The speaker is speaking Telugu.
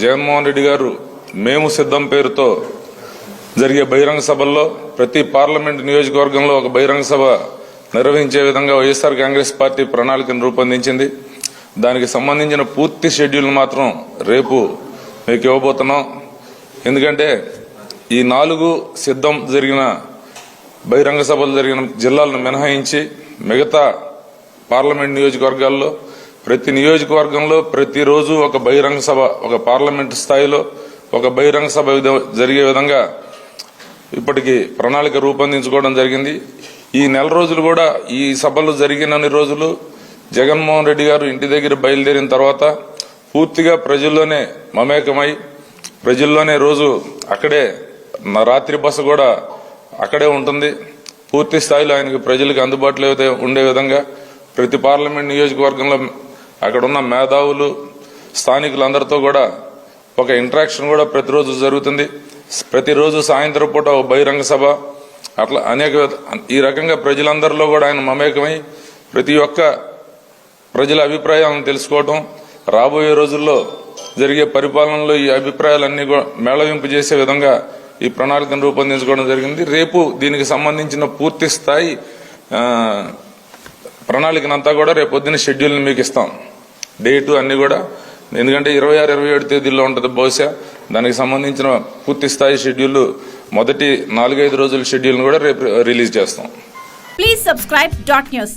జగన్మోహన్ రెడ్డి గారు మేము సిద్ధం పేరుతో జరిగే బహిరంగ సభల్లో ప్రతి పార్లమెంట్ నియోజకవర్గంలో ఒక బహిరంగ సభ నిర్వహించే విధంగా వైఎస్ఆర్ కాంగ్రెస్ పార్టీ ప్రణాళికను రూపొందించింది. దానికి సంబంధించిన పూర్తి షెడ్యూల్ మాత్రం రేపు మీకు ఇవ్వబోతున్నాం. ఎందుకంటే ఈ 4 సిద్ధం జరిగిన బహిరంగ సభలు జరిగిన జిల్లాలను మినహాయించి మిగతా పార్లమెంట్ నియోజకవర్గాల్లో ప్రతి నియోజకవర్గంలో ప్రతిరోజు ఒక బహిరంగ సభ, ఒక పార్లమెంట్ స్థాయిలో ఒక బహిరంగ సభ జరిగే విధంగా ఇప్పటికి ప్రణాళిక రూపొందించుకోవడం జరిగింది. ఈ నెల రోజులు కూడా ఈ సభలు జరిగినన్ని రోజులు జగన్మోహన్ రెడ్డి గారు ఇంటి దగ్గర బయలుదేరిన తర్వాత పూర్తిగా ప్రజల్లోనే మమేకమై ప్రజల్లోనే రోజు అక్కడే రాత్రి బస కూడా అక్కడే ఉంటుంది. పూర్తి స్థాయిలో ఆయనకు ప్రజలకు అందుబాటులో ఉండే విధంగా ప్రతి పార్లమెంట్ నియోజకవర్గంలో అక్కడున్న మేధావులు స్థానికులందరితో కూడా ఒక ఇంటరాక్షన్ కూడా ప్రతిరోజు జరుగుతుంది. ప్రతిరోజు సాయంత్రం పూట ఒక బహిరంగ సభ, అట్లా ఈ రకంగా ప్రజలందరిలో కూడా ఆయన మమేకమై ప్రతి ఒక్క ప్రజల అభిప్రాయాలను తెలుసుకోవడం, రాబోయే రోజుల్లో జరిగే పరిపాలనలో ఈ అభిప్రాయాలన్నీ కూడా మేళవింపు చేసే విధంగా ఈ ప్రణాళికను రూపొందించుకోవడం జరిగింది. రేపు దీనికి సంబంధించిన పూర్తి స్థాయి ప్రణాళికనంతా కూడా రేపు పొద్దున్న షెడ్యూల్ని మీకు ఇస్తాం, డేటు అన్ని కూడా. ఎందుకంటే 26, 27 తేదీల్లో ఉంటుంది బహుశా. దానికి సంబంధించిన పూర్తి స్థాయి షెడ్యూల్ మొదటి 4-5 రోజుల షెడ్యూల్ని కూడా రేపు రిలీజ్ చేస్తాం. Please subscribe .news.